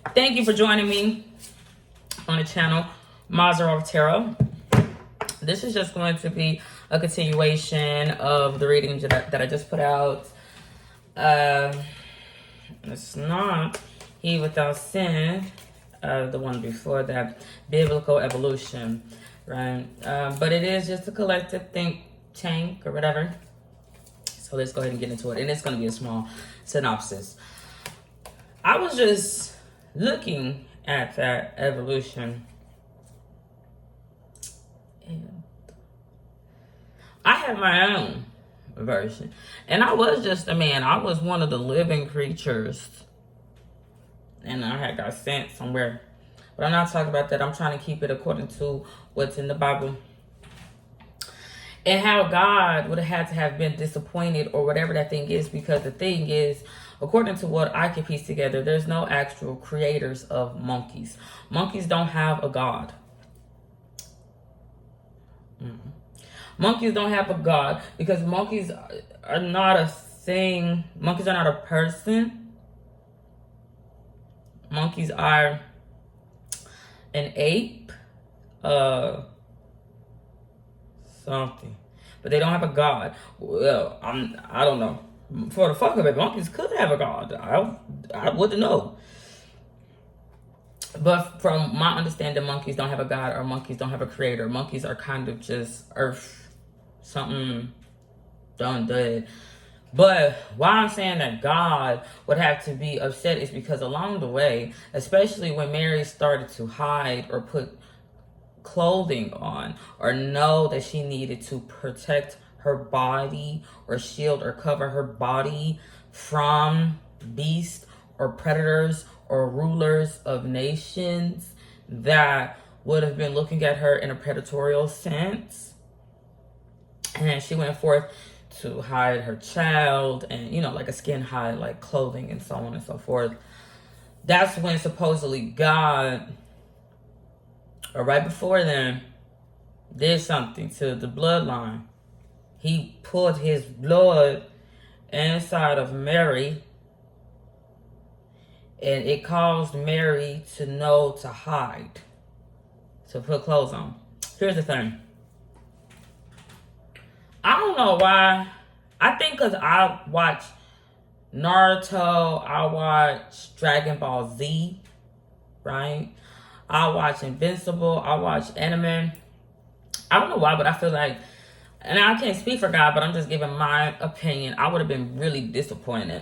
Thank you for joining me on the channel, Mazarov Tarot. This is just going to be a continuation of the readings that I just put out. It's not He Without Sin, the one before that, Biblical Evolution, right? But it is just a collective think tank or whatever. So let's go ahead and get into it. And it's going to be a small synopsis. I was just looking at that evolution. And I have my own version. And I was just a man. I was one of the living creatures. And I had got sent somewhere. But I'm not talking about that. I'm trying to keep it according to what's in the Bible. And how God would have had to have been disappointed or whatever that thing is. Because the thing is, according to what I can piece together, there's no actual creators of monkeys. Monkeys don't have a God. Monkeys don't have a God because monkeys are not a thing. Monkeys are not a person. Monkeys are an ape. Something. But they don't have a God. Well, I don't know. For the fuck of it, monkeys could have a God. I wouldn't know. But from my understanding, monkeys don't have a God or monkeys don't have a creator. Monkeys are kind of just earth. Something done dead. But why I'm saying that God would have to be upset is because along the way, especially when Mary started to hide or put clothing on or know that she needed to protect her body or shield or cover her body from beasts or predators or rulers of nations that would have been looking at her in a predatorial sense. And she went forth to hide her child and, you know, like a skin hide, like clothing and so on and so forth. That's when supposedly God, or right before then, did something to the bloodline. He put his blood inside of Mary, and it caused Mary to know to hide, to put clothes on. Here's the thing. I don't know why. I think because I watch Naruto, I watch Dragon Ball Z, right? I watch Invincible, I watch anime. I don't know why, but I feel like, and I can't speak for God, but I'm just giving my opinion. I would have been really disappointed.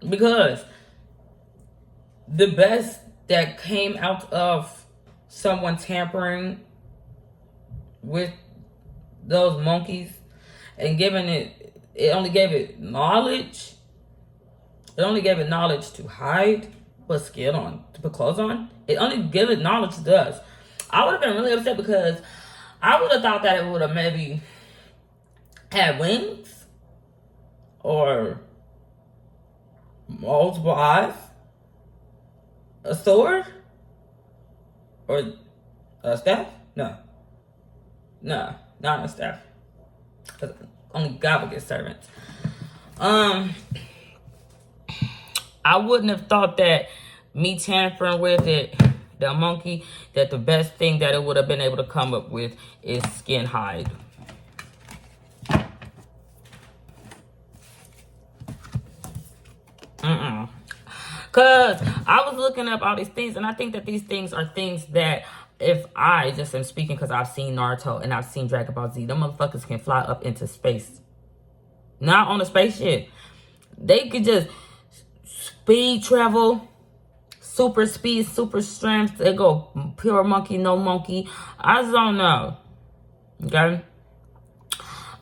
Because the best that came out of someone tampering with those monkeys and giving it only gave it knowledge. It only gave it knowledge to hide, put skin on, to put clothes on. It only gave it knowledge to us. I would have been really upset because I would have thought that it would have maybe had wings or multiple eyes, a sword, or a staff. No, not a staff. Because only God would get servants. I wouldn't have thought that me tampering with it, the monkey, that the best thing that it would have been able to come up with is skin hide. Because I was looking up all these things, and I think that these things are things that, if I just am speaking because I've seen Naruto and I've seen Dragon Ball Z, them motherfuckers can fly up into space. Not on a spaceship. They could just speed travel, super speed, super strength. They go pure monkey, no monkey. I just don't know. Okay?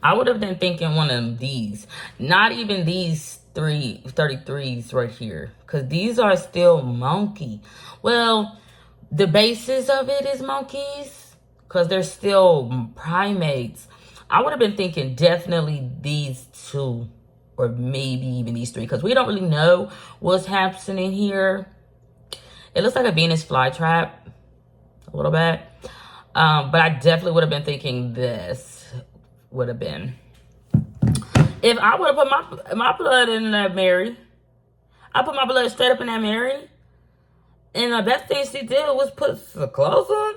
I would have been thinking one of these. Not even these 33s right here. Because these are still monkey. Well, the basis of it is monkeys. Because they're still primates. I would have been thinking definitely these two. Or maybe even these three. Because we don't really know what's happening here. It looks like a Venus flytrap. A little bit. But I definitely would have been thinking this would have been. If I would have put my blood in that Mary, I put my blood straight up in that Mary. And the best thing she did was put some clothes on.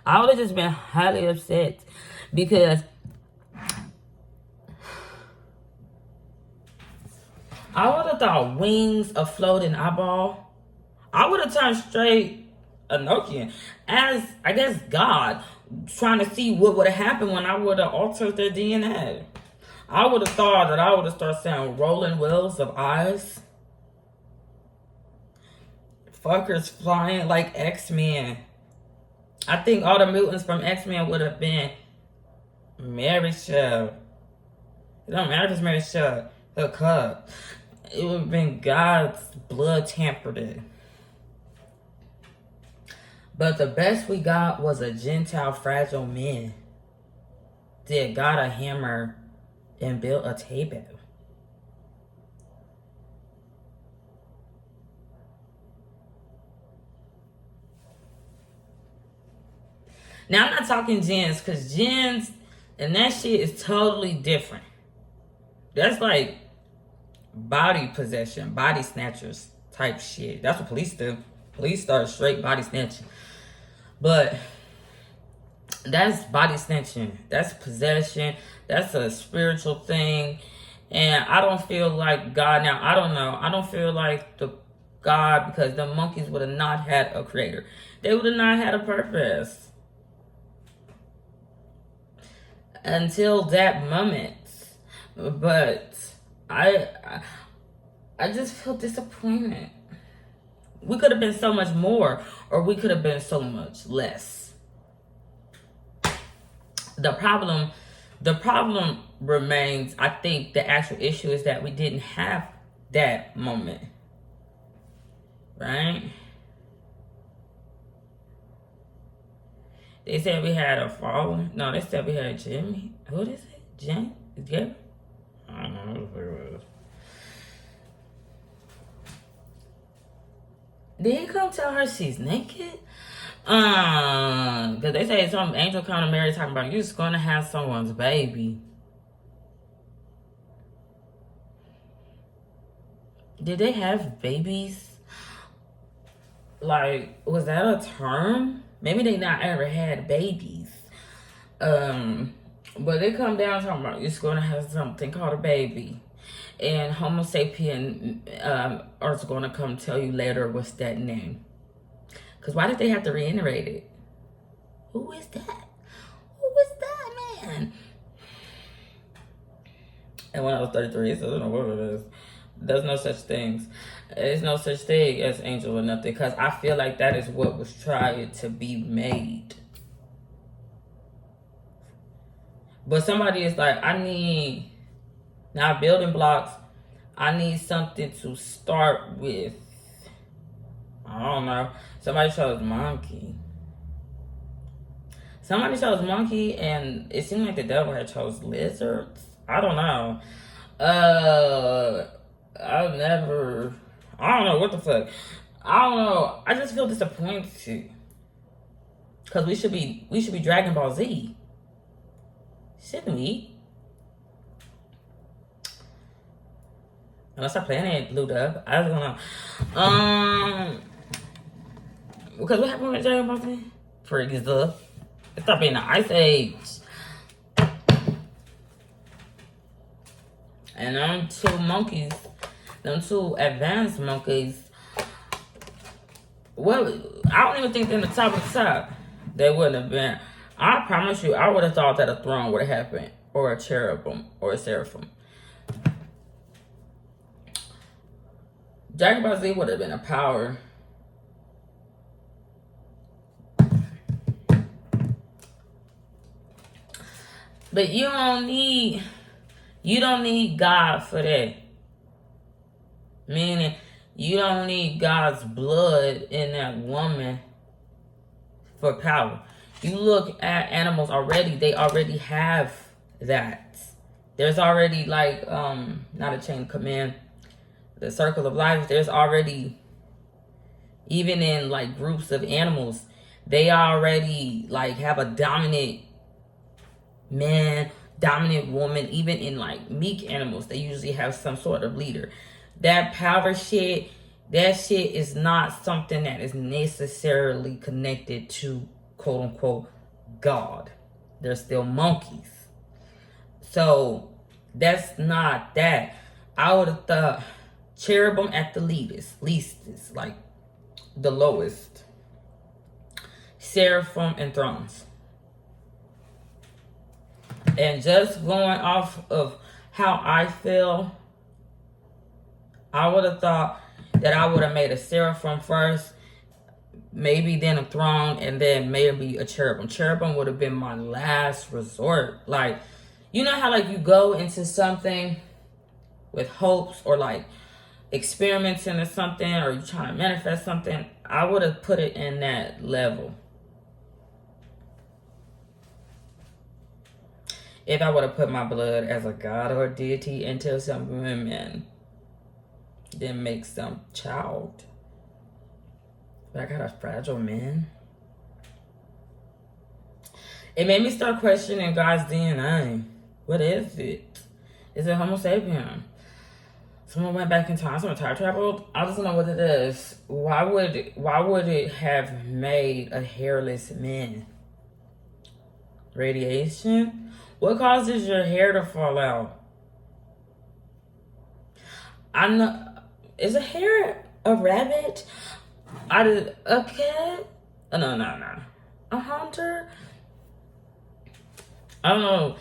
I would have just been highly upset because I would have thought wings of floating eyeball. I would have turned straight Enochian as, I guess, God, trying to see what would have happened when I would have altered their DNA. I would have thought that I would have started saying rolling wheels of eyes. Fuckers flying like X-Men. I think all the mutants from X-Men would have been Mary Shelley. It don't matter if it's Mary Shelley. Her cup. It would have been God's blood tampered in. But the best we got was a Gentile fragile man. Did God a hammer and built a table. Now, I'm not talking gens, because gens and that shit is totally different. That's like body possession, body snatchers type shit. That's what police do. Police start straight body snatching. But that's body snatching. That's possession. That's a spiritual thing. And I don't feel like God now. I don't know. I don't feel like the God, because the monkeys would have not had a creator. They would have not had a purpose. Until that moment. But I just feel disappointed. We could have been so much more, or we could have been so much less. The problem remains. I think the actual issue is that we didn't have that moment. Right? They said we had a fallen. No, they said we had Jimmy. Who is it? Jim? Is it? I don't know who the fuck it was. Did he come tell her she's naked? Because they say some angel come to Mary talking about, you're just going to have someone's baby. Did they have babies? Like, was that a term? Maybe they not ever had babies. But they come down talking about, you're going to have something called a baby. And Homo sapien are going to come tell you later what's that name. Because why did they have to reiterate it? Who is that? Who is that man? And when I was 33, so I don't know what it is. There's no such things. There's no such thing as angel or nothing. Because I feel like that is what was trying to be made. But somebody is like, I need... Now, building blocks, I need something to start with. I don't know. Somebody chose monkey. Somebody chose monkey, and it seemed like the devil had chose lizards. I don't know. I don't know what the fuck. I don't know. I just feel disappointed. Because we should be Dragon Ball Z. Shouldn't we? Unless our planet blew up. I don't know. Because what happened with Dragon Ball Z? Frieza. It stopped being the Ice Age. And them two monkeys, them two advanced monkeys, well, I don't even think they're the top of the top. They wouldn't have been. I promise you, I would have thought that a throne would have happened. Or a cherubim. Or a seraphim. Dragon Ball Z would have been a power. But you don't need God for that. Meaning, you don't need God's blood in that woman for power. You look at animals already, they already have that. There's already like, not a chain of command, the circle of life, there's already Even in like groups of animals, they already like have a dominant man, dominant woman. Even in like meek animals, they usually have some sort of leader. That power shit, that shit is not something that is necessarily connected to quote unquote God. They're still monkeys. So that's not that. I would have thought cherubim at the least is like the lowest. Seraphim and thrones. And just going off of how I feel, I would have thought that I would have made a seraphim first, maybe then a throne, and then maybe a cherubim. Cherubim would have been my last resort. Like, you know how like you go into something with hopes or like experimenting or something, or you trying to manifest something? I would have put it in that level. If I would have put my blood as a god or deity into some women, then make some child. But I got a fragile man. It made me start questioning God's DNA. What is it? Is it Homo sapien? Someone went back in time, someone time traveled. I just don't know what it is. Why would it have made a hairless man? Radiation? What causes your hair to fall out? I know. Is a hair a rabbit? A cat? No. A hunter? I don't know.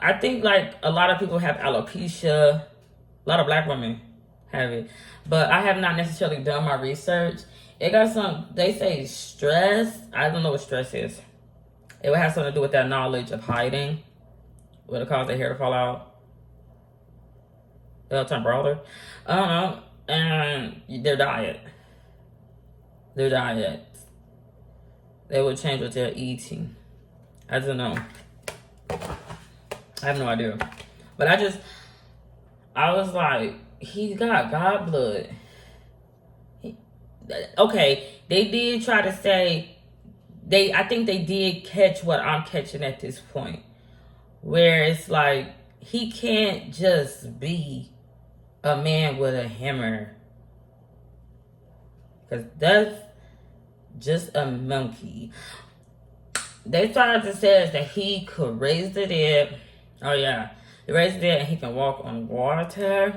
I think like a lot of people have alopecia. A lot of black women have it. But I have not necessarily done my research. It got some, they say stress. I don't know what stress is. It would have something to do with that knowledge of hiding. Would it cause their hair to fall out? They'll turn brother. I don't know. And their diet. They would change what they're eating. I don't know. I have no idea. But I was like, he got God blood. Okay, they did try to say, I think they did catch what I'm catching at this point. Where it's like, he can't just be a man with a hammer. Because that's just a monkey. They tried to say that he could raise the dead. Oh yeah, he raised the dead and he can walk on water.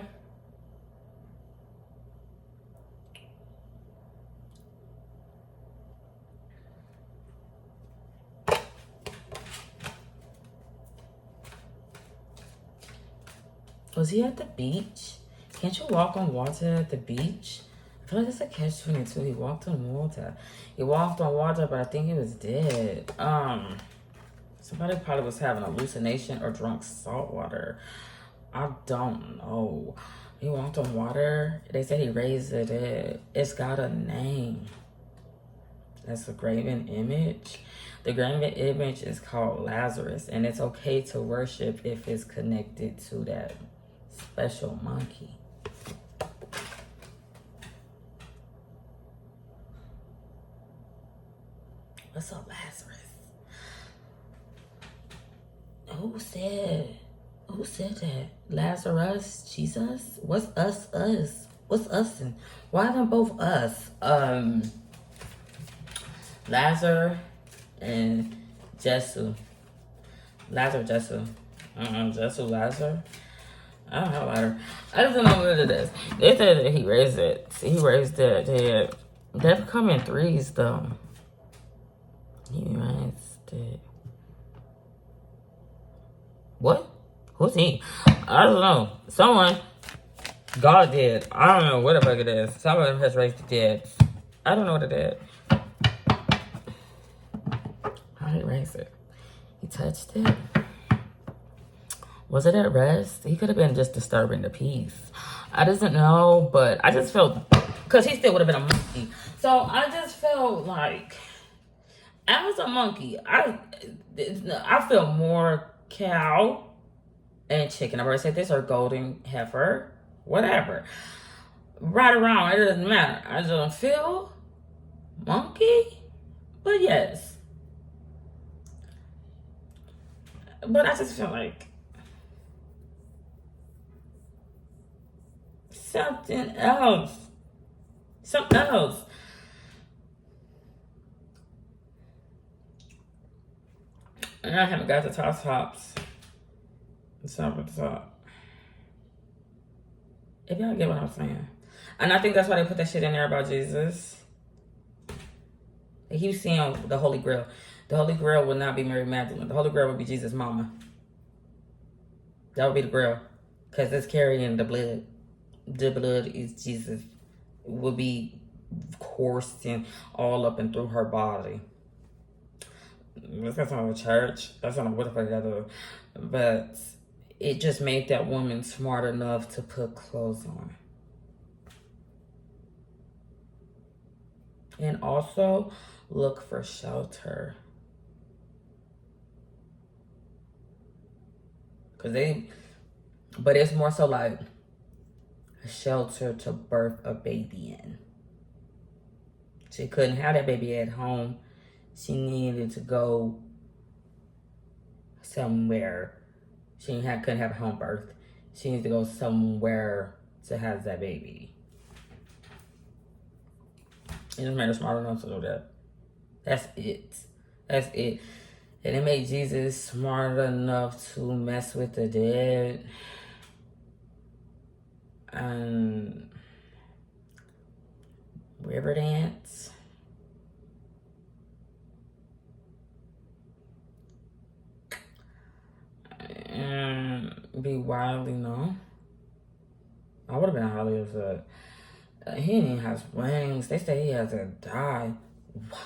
Was he at the beach? Can't you walk on water at the beach? I feel like it's a catch-22. He walked on water. But I think he was dead. Somebody probably was having a hallucination or drunk salt water. I don't know. He walked on water. They said he raised the dead. It's got a name. That's a graven image. The graven image is called Lazarus, and it's okay to worship if it's connected to that special monkey. What's up, Lazarus? Who said that? Lazarus? Jesus? What's us? What's us? And why are them both us? Lazarus and Jesu. Jesu. Lazarus. I don't know about I just don't know what it is. They said that he raised it. He raised it. They come in threes, though. He raised it. What? Who's he? I don't know. Someone. God did. I don't know what the fuck it is. Someone has raised the dead. I don't know what it is. How did he raise it? He touched it. Was it at rest? He could have been just disturbing the peace. I doesn't know, but I just felt, because he still would have been a monkey. So I just felt like, as a monkey, I feel more cow and chicken. I've already said this, or golden heifer, whatever. right around, it doesn't matter. I just don't feel monkey, but yes. But I just feel like something else. Something else. And I haven't got the tops. It's not at the top. If y'all get what I'm saying. And I think that's why they put that shit in there about Jesus. They keep seeing the Holy Grail. The Holy Grail would not be Mary Magdalene. The Holy Grail would be Jesus' mama. That would be the Grail. Because it's carrying the blood. The blood is Jesus. It would be coursing all up and through her body. That's not a church. That's not what the fuck I do. But it just made that woman smart enough to put clothes on. And also look for shelter. But it's more so like a shelter to birth a baby in. She couldn't have that baby at home. She needed to go somewhere. She couldn't have a home birth. She needs to go somewhere to have that baby. It just made her smart enough to do that. That's it. That's it. And it made Jesus smart enough to mess with the dead. And Riverdance. And be wildly known. I would have been highly upset. He didn't even have wings. They say he has to die. Wow.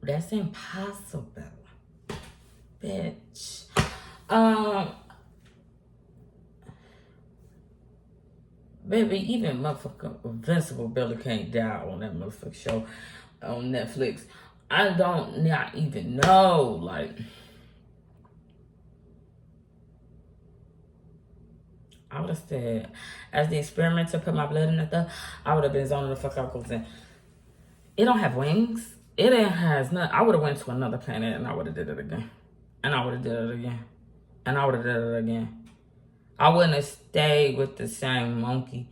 That's impossible. Bitch. Baby, even motherfucking Invincible Billy can't die on that motherfucking show on Netflix. I don't not even know. Like, I would have said, as the experimenter put my blood in the stuff, I would have been zoning the fuck out because it don't have wings. It has nothing. I would have went to another planet and I would have did it again. And I would have did it again. And I would have did it again. I wouldn't have stayed with the same monkey.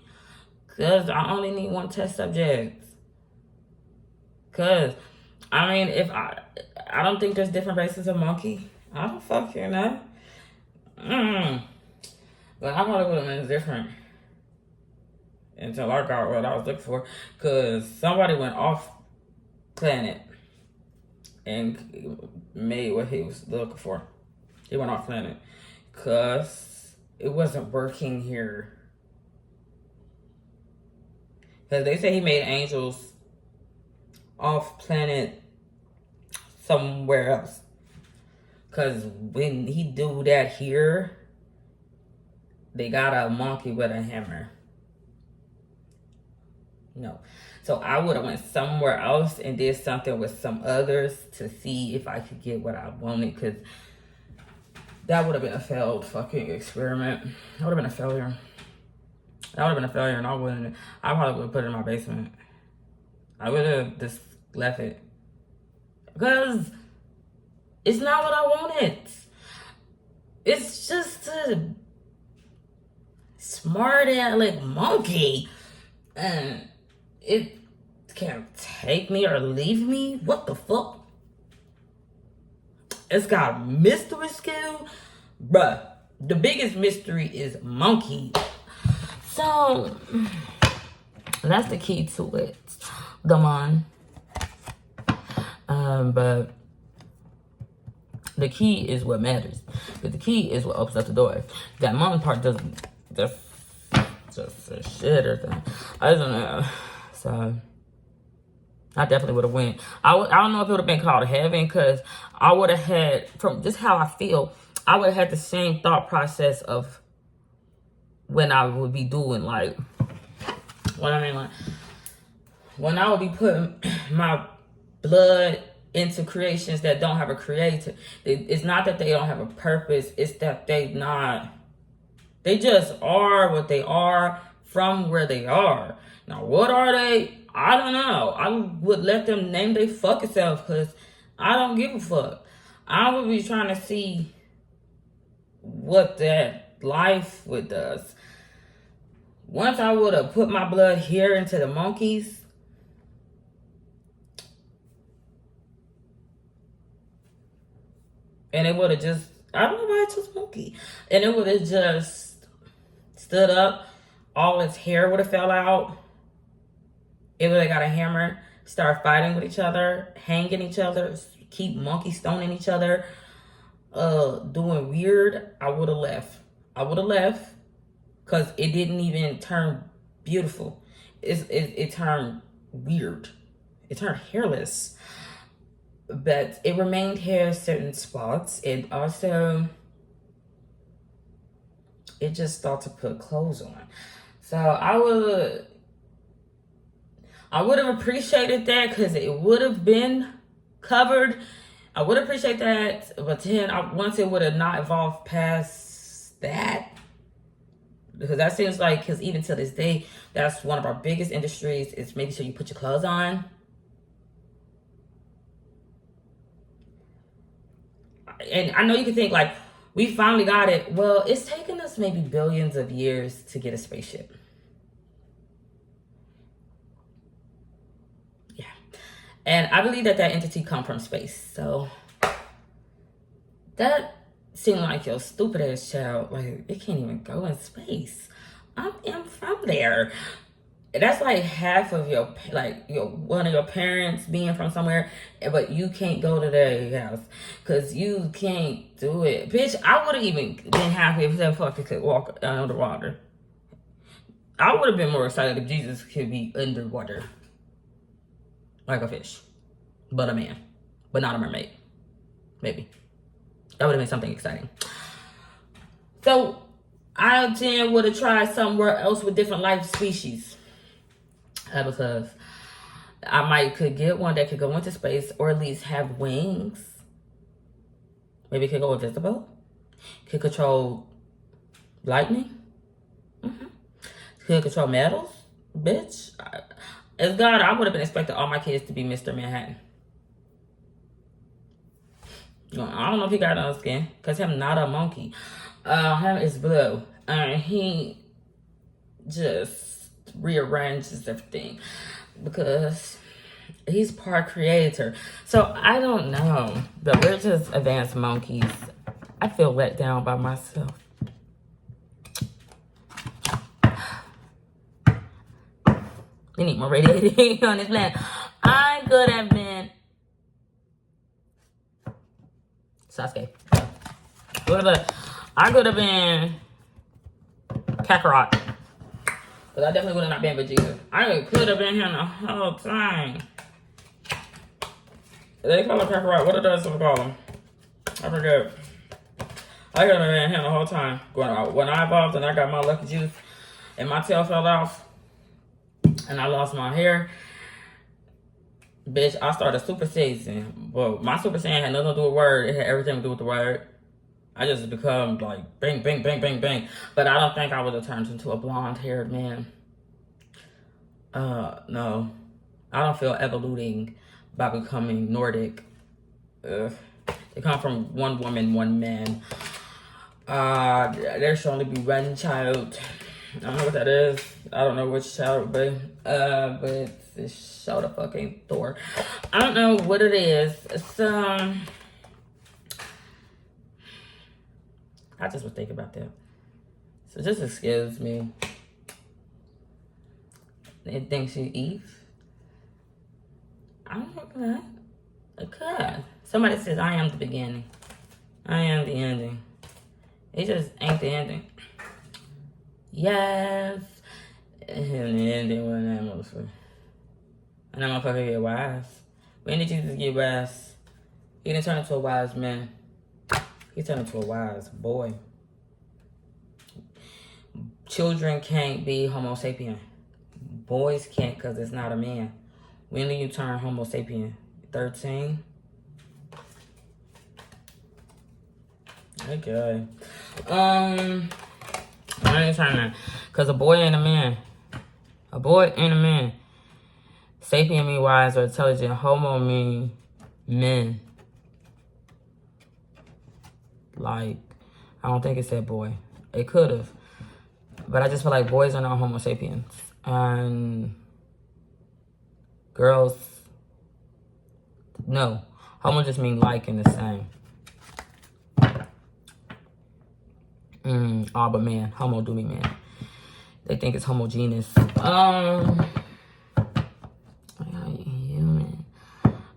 Because I only need one test subject. Because, I mean, if I don't think there's different races of monkey. I don't fucking know. But I probably would have been different. Until I got what I was looking for. Because somebody went off planet and made what he was looking for. He went off planet. Because it wasn't working here. Because they say he made angels off planet somewhere else. Because when he do that here, they got a monkey with a hammer. No. So I would have went somewhere else and did something with some others to see if I could get what I wanted. Because that would have been a failed fucking experiment. That would have been a failure. That would have been a failure, and I probably would have put it in my basement. I would have just left it. Because it's not what I wanted. It's just a smart aleck monkey. And it can't take me or leave me. What the fuck? It's got mystery skill. Bruh, the biggest mystery is monkey. So, that's the key to it. The man. But the key is what matters. But the key is what opens up the door. That monkey part doesn't. That's just a shit or thing. I don't know. So, I definitely would have went. I don't know if it would have been called heaven, because I would have had, from just how I feel, I would have had the same thought process of when I would be doing, like, what I mean, like, when I would be putting my blood into creations that don't have a creator. It's not that they don't have a purpose, it's that they not They just are what they are from where they are. Now, what are they? I don't know. I would let them name their fucking self because I don't give a fuck. I would be trying to see what that life would does. Once I would have put my blood here into the monkeys, and it would have just, I don't know why I chose monkey, and it would have just stood up, all its hair would have fell out, it would have got a hammer, start fighting with each other, hanging each other, keep monkey stoning each other, doing weird, I would have left. I would have left because it didn't even turn beautiful. It turned weird. It turned hairless. But it remained hair certain spots. It also, it just started to put clothes on. So I would have appreciated that because it would have been covered. I would appreciate that, but then once it would have not evolved past that, because that seems like, because even to this day, that's one of our biggest industries is making sure you put your clothes on. And I know you can think like, we finally got it. Well, it's taken us maybe billions of years to get a spaceship. Yeah. And I believe that entity come from space. So that seemed like your stupid ass child. Like, it can't even go in space. I'm from there. That's like half of your, like, one of your parents being from somewhere, but you can't go to their house because you can't do it. Bitch, I would have even been happy if that fucker could walk underwater. I would have been more excited if Jesus could be underwater. Like a fish. But a man. But not a mermaid. Maybe. That would have been something exciting. So, I then would have tried somewhere else with different life species. Because I could get one that could go into space or at least have wings. Maybe it could go invisible. Could control lightning. Could control metals. Bitch. As God, I would have been expecting all my kids to be Mr. Manhattan. I don't know if he got no skin. Because him not a monkey. Him is blue. And he just rearranges everything because he's part creator. So I don't know, but we're just advanced monkeys. I feel let down by myself. We need more radiating on this land. I could have been Sasuke. I could have been Kakarot. But I definitely would have not been Vegeta. I could have been him the whole time. They call him Kakarot. What does they call him? I forget. I could have been him the whole time. When I evolved and I got my lucky juice and my tail fell off and I lost my hair, bitch, I started Super Saiyan. But my Super Saiyan had nothing to do with word. It had everything to do with the word. I just become like bang, bang, bang, bang, bang. But I don't think I would have turned into a blonde-haired man. No. I don't feel evoluting by becoming Nordic. They come from one woman, one man. There should only be one child. I don't know what that is. I don't know which child it would be. But it's show the fucking Thor. I don't know what it is. It's, I just would think about that. So just excuse me. They think she Eve. I don't know. It could. Somebody says I am the beginning. I am the ending. It just ain't the ending. Yes. And the ending when that motherfucker. And that motherfucker get wise. When did Jesus get wise? He didn't turn into a wise man. He turned into a wise boy. Children can't be Homo sapien. Boys can't because it's not a man. When do you turn Homo sapien? 13? Okay. I ain't trying to, because a boy ain't a man. A boy ain't a man. Sapien mean wise or intelligent. Homo mean men. Like, I don't think it said boy. It could have. But I just feel like boys are not homo sapiens. And girls, no. Homo just mean like and the same. All but man. Homo do mean man. They think it's homogeneous. Human.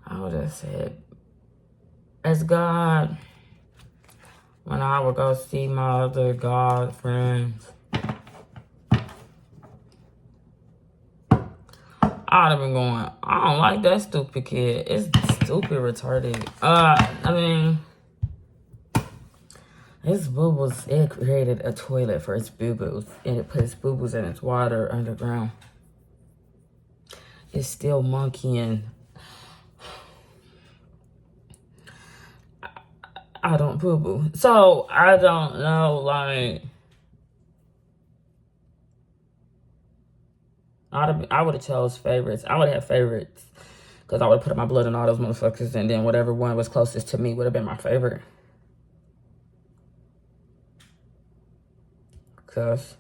I would have said, as God, when I would go see my other God friends, I'd have been going, I don't like that stupid kid. It's stupid retarded. I mean, his boo-boos, it created a toilet for its boo-boos. And it put its boo-boos in its water underground. It's still monkeying. I don't boo-boo. So, I don't know, like, I would have chose favorites. I would have favorites. Because I would have put my blood in all those motherfuckers. And then whatever one was closest to me would have been my favorite. Because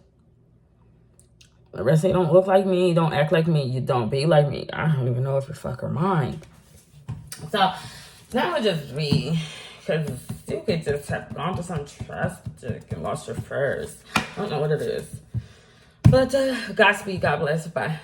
the rest of you don't look like me. You don't act like me. You don't be like me. I don't even know if you're fucking mine. So, that would just be... Because you could just have gone to some drastic and lost your furs. I don't know what it is. But Godspeed, God bless. Bye.